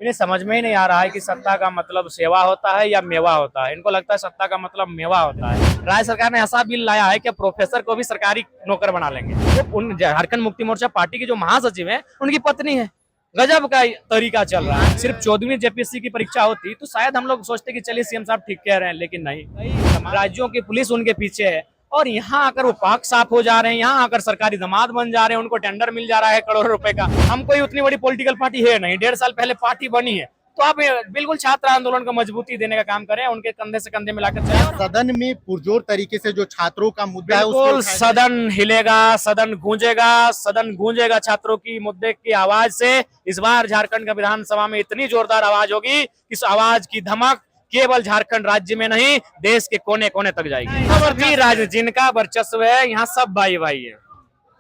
इन्हें समझ में ही नहीं आ रहा है कि सत्ता का मतलब सेवा होता है या मेवा होता है। इनको लगता है सत्ता का मतलब मेवा होता है। राज्य सरकार ने ऐसा बिल लाया है कि प्रोफेसर को भी सरकारी नौकर बना लेंगे। तो उन झारखंड मुक्ति मोर्चा पार्टी की जो महासचिव है उनकी पत्नी है। गजब का तरीका चल रहा है। सिर्फ 14वीं जेपीएससी की परीक्षा होती तो शायद हम लोग सोचते कि चलिए सीएम साहब ठीक कह रहे हैं, लेकिन नहीं। राज्यों की पुलिस उनके पीछे है और यहाँ आकर वो पाक साफ हो जा रहे हैं, यहाँ आकर सरकारी दामाद बन जा रहे हैं, उनको टेंडर मिल जा रहा है करोड़ों रुपए का। हम कोई उतनी बड़ी पॉलिटिकल पार्टी है नहीं, 1.5 साल पहले पार्टी बनी है, तो आप बिल्कुल छात्र आंदोलन को मजबूती देने का काम करें, उनके कंधे से कंधे मिलाकर चले। सदन में पुरजोर तरीके से जो छात्रों का मुद्दा है बिल्कुल सदन हिलेगा, सदन गूंजेगा, सदन गूंजेगा छात्रों की मुद्दे की आवाज से। इस बार झारखंड का विधानसभा में इतनी जोरदार आवाज होगी, इस आवाज की धमक केवल झारखंड राज्य में नहीं, देश के कोने कोने तक जाएगी। राज्य जिनका वर्चस्व है, यहाँ सब भाई भाई है,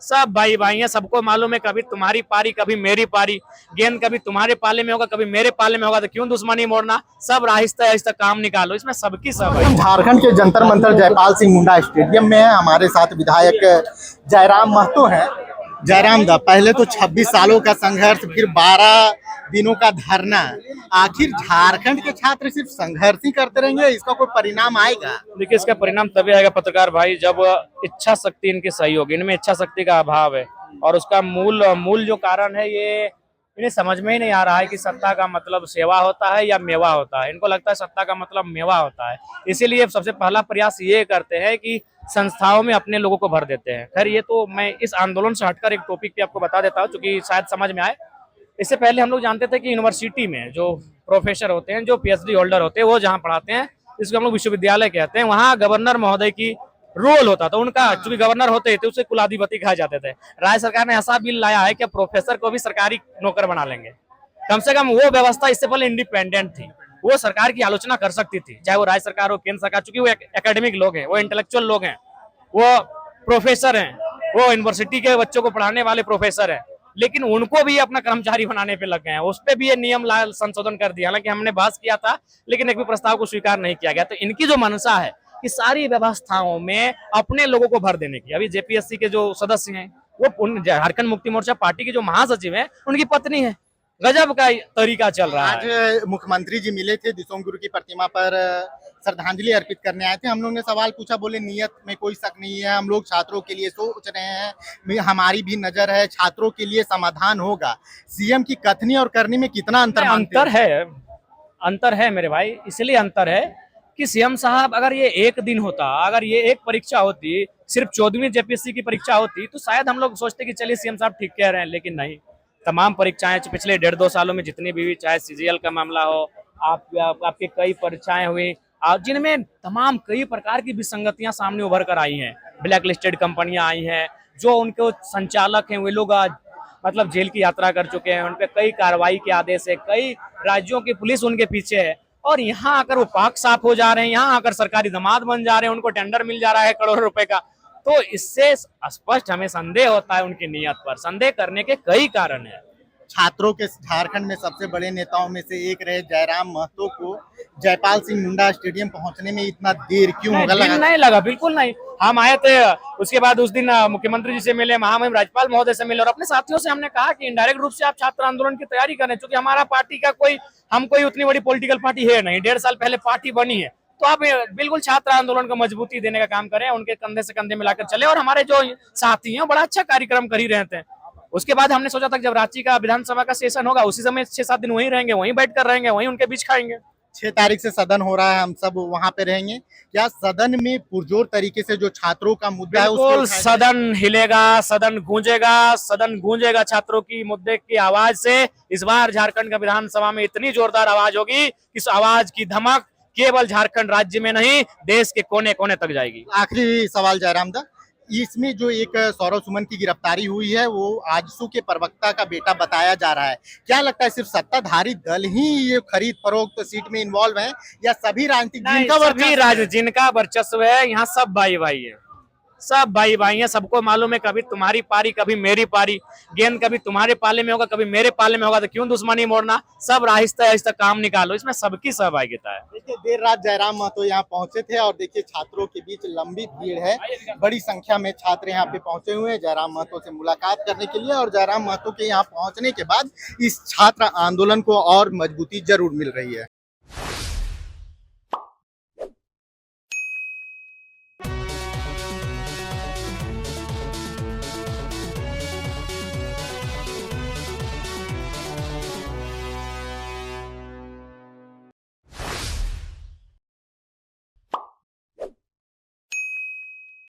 सब भाई भाई हैं। सबको मालूम है कभी तुम्हारी पारी कभी मेरी पारी, गेंद कभी तुम्हारे पाले में होगा कभी मेरे पाले में होगा, तो क्यों दुश्मनी मोड़ना। सब आहिस्ता आहिस्ता काम निकालो, इसमें सबकी सब है। झारखंड के जंतर मंतर जयपाल सिंह मुंडा स्टेडियम में है। हमारे साथ विधायक जयराम महतो हैं। जयराम दा, पहले तो 26 सालों का संघर्ष, फिर 12 दिनों का धरना। आखिर झारखंड के छात्र सिर्फ संघर्ष ही करते रहेंगे, इसका कोई परिणाम आएगा? देखिए, इसका परिणाम तभी आएगा पत्रकार भाई, जब इच्छा शक्ति इनकी सही होगी। इनमें इच्छा शक्ति का अभाव है और उसका मूल जो कारण है, ये इन्हें समझ में ही नहीं आ रहा है कि सत्ता का मतलब सेवा होता है या मेवा होता है। इनको लगता है सत्ता का मतलब मेवा होता है। इसीलिए सबसे पहला प्रयास ये करते हैं कि संस्थाओं में अपने लोगों को भर देते हैं। खैर, ये तो मैं इस आंदोलन से हटकर एक टॉपिक पे आपको बता देता हूँ, क्योंकि शायद समझ में आए। इससे पहले हम लोग जानते थे कि यूनिवर्सिटी में जो प्रोफेसर होते हैं, जो पीएचडी होल्डर होते हैं, वो जहाँ पढ़ाते हैं, इसको हम लोग विश्वविद्यालय कहते हैं, वहाँ गवर्नर महोदय की रोल होता था उनका। चूंकि गवर्नर होते थे, उसे कुलाधिपति कहा जाते थे। राज्य सरकार ने ऐसा बिल लाया है कि प्रोफेसर को भी सरकारी नौकर बना लेंगे। कम से कम वो व्यवस्था इससे पहले इंडिपेंडेंट थी, वो सरकार की आलोचना कर सकती थी, चाहे वो राज्य सरकार हो केंद्र सरकार। चूंकि वो एकेडमिक लोग हैं, वो इंटेलेक्चुअल लोग हैं, वो प्रोफेसर हैं, वो यूनिवर्सिटी के बच्चों को पढ़ाने वाले प्रोफेसर हैं, लेकिन उनको भी अपना कर्मचारी बनाने पे लग गए हैं। उस पे भी ये नियम संशोधन कर दिया। हालांकि हमने बहस किया था, लेकिन एक भी प्रस्ताव को स्वीकार नहीं किया गया। तो इनकी जो मंशा है कि सारी व्यवस्थाओं में अपने लोगों को भर देने की। अभी जेपीएससी के जो सदस्य हैं, वो झारखंड मुक्ति मोर्चा पार्टी की जो महासचिव है उनकी पत्नी है। गजब का तरीका चल रहा है। आज मुख्यमंत्री जी मिले थे, दिसोम गुरु की प्रतिमा पर श्रद्धांजलि अर्पित करने आए थे। हम लोग ने सवाल पूछा, बोले नियत में कोई शक नहीं है, हम लोग छात्रों के लिए सोच रहे हैं, हमारी भी नजर है, छात्रों के लिए समाधान होगा। सीएम की कथनी और करनी में कितना अंतर है मेरे भाई। इसलिए अंतर है कि सीएम साहब, अगर ये एक दिन होता, अगर ये एक परीक्षा होती, सिर्फ 14वीं जेपीएससी की परीक्षा होती, तो शायद हम लोग सोचते कि चलिए सीएम साहब ठीक कह रहे हैं, लेकिन नहीं। तमाम परीक्षाएं पिछले 1.5-2 सालों में जितनी भी, चाहे सीजीएल का मामला हो, आपके कई परीक्षाएं हुई, जिनमें तमाम कई प्रकार की विसंगतियां सामने उभर कर आई हैं। ब्लैक लिस्टेड कंपनियां आई हैं, जो उनके संचालक हैं वे लोग आज मतलब जेल की यात्रा कर चुके हैं, उनपे कई कार्रवाई के आदेश है, कई राज्यों की पुलिस उनके पीछे है, और यहाँ आकर वो पाक साफ हो जा रहे हैं, यहाँ आकर सरकारी दामाद बन जा रहे हैं, उनको टेंडर मिल जा रहा है करोड़ों रुपए का। तो इससे स्पष्ट हमें संदेह होता है उनकी नियत पर। संदेह करने के कई कारण है। छात्रों के झारखंड में सबसे बड़े नेताओं में से एक रहे जयराम महतो को जयपाल सिंह मुंडा स्टेडियम पहुंचने में इतना देर क्यों होगा? नहीं लगा, बिल्कुल नहीं। हम आए थे, उसके बाद उस दिन मुख्यमंत्री जी से मिले, महामहिम राज्यपाल महोदय से मिले, और अपने साथियों से हमने कहा कि इनडायरेक्ट रूप से आप छात्र आंदोलन की तैयारी करें, क्योंकि हमारा पार्टी का हम कोई उतनी बड़ी पॉलिटिकल पार्टी है नहीं, 1.5 साल पहले पार्टी बनी है, तो आप बिल्कुल छात्र आंदोलन को मजबूती देने का काम करें, उनके कंधे से कंधे मिलाकर चले। और हमारे जो साथी हैं बड़ा अच्छा कार्यक्रम कर ही रहे थे। उसके बाद हमने सोचा था जब रांची का विधानसभा का सेशन होगा, उसी समय 6-7 दिन वहीं रहेंगे, वहीं बैठ कर रहेंगे, वहीं उनके बीच खाएंगे। 6 तारीख से सदन हो रहा है, हम सब वहां पे रहेंगे। क्या सदन में पुरजोर तरीके से जो छात्रों का मुद्दा है बिल्कुल सदन हिलेगा, सदन गूंजेगा, सदन गूंजेगा छात्रों की मुद्दे की आवाज से। इस बार झारखंड का विधानसभा में इतनी जोरदार आवाज होगी, इस आवाज की धमक केवल झारखंड राज्य में नहीं, देश के कोने कोने तक जाएगी। आखिरी सवाल जयराम दा, इसमें जो एक सौरव सुमन की गिरफ्तारी हुई है, वो आजसू के प्रवक्ता का बेटा बताया जा रहा है। क्या लगता है सिर्फ सत्ताधारी दल ही ये खरीद फरोख्त सीट में इन्वॉल्व है, या सभी राजनीतिक जिनका वर्चस्व है, यहाँ सब भाई भाई है, सब भाई भाई हैं, सबको मालूम है कभी तुम्हारी पारी कभी मेरी पारी, गेंद कभी तुम्हारे पाले में होगा कभी मेरे पाले में होगा, तो क्यों दुश्मनी मोड़ना, सब आहिस्ता आहिस्ता काम निकालो, इसमें सबकी सहभागिता है। देखिए देर रात जयराम महतो यहाँ पहुंचे थे और देखिए छात्रों के बीच लंबी भीड़ है, बड़ी संख्या में छात्र यहाँ पे पहुंचे हुए हैं जयराम महतो से मुलाकात करने के लिए, और जयराम महतो के यहाँ पहुंचने के बाद इस छात्र आंदोलन को और मजबूती जरूर मिल रही है।